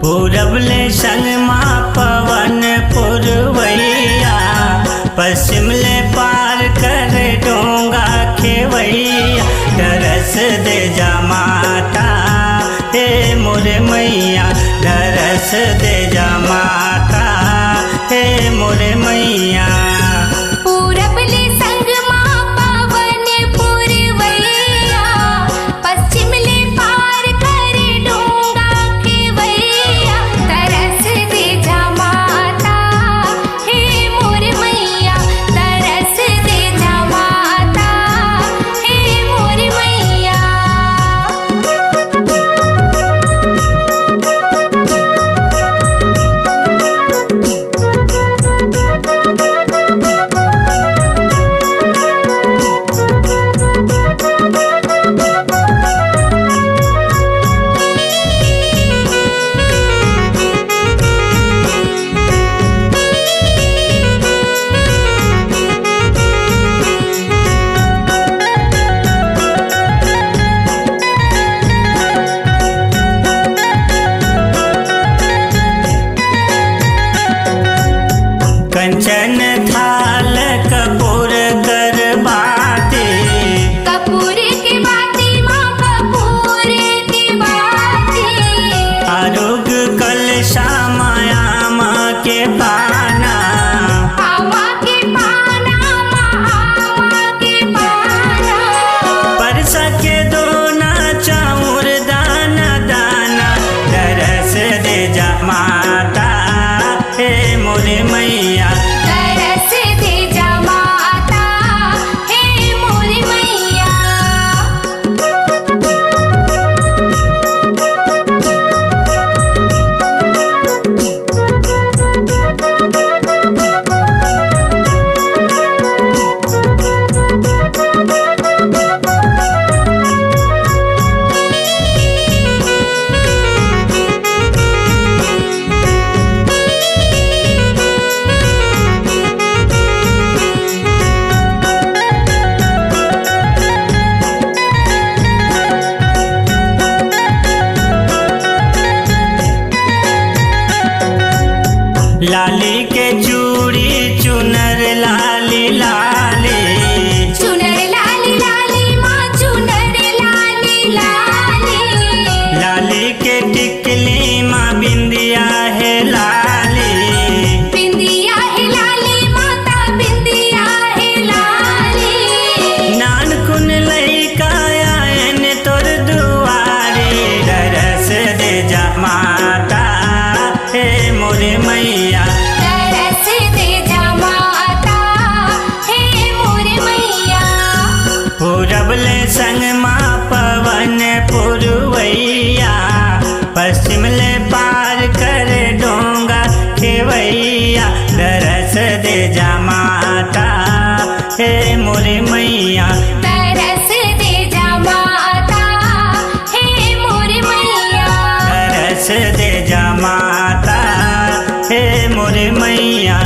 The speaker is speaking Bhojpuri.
पूरबले संगमा पवन पुरवैया, पश्चिम ले पार कर डोंगा खेवैया। दरस दे जा माता हे मोरे मैया, दरस दे जा माता हे मोरे मैया। पूरबले संगमा पवन पुरवैया, पश्चिम ले पार कर डोंगा खेवैया। तरस दे जा माता हे मोर मैया, तरस दे जा माता हे मोर मैया। कंचन थाल कपूर कर बाते, कपूर की बाती माँ कपूर की बाती। आरोग कलशा माया माँ के पाना, आमा के पाना आमा के पाना। परस के दोना चाउर दाना दाना। दरस दे जा माता हे मोरे मैया, तरस दे जा माता हे मोर मैया। लाली के चूड़ी चुनर लाली लाली, चुनर लाली लाली माँ चुनर लाली लाली। लाली के टिकली माँ बिंदिया है लाली। बिंदिया है लाली माता बिंदिया है लाली। नानकुन लैका आयन तोर दुआरे। दरस दे जा माता हे मोरे मैया, तरस दे जा माता हे मोर मैया। पूरबले संगमा पवन पुरवैया, पश्चिम ले पार कर डोंगा खेवैया। दरस दे जा माता हे मोरे मैया, तरस दे जा माता हे मोर मैया। दरस दे जा माता हे मोरे मैया।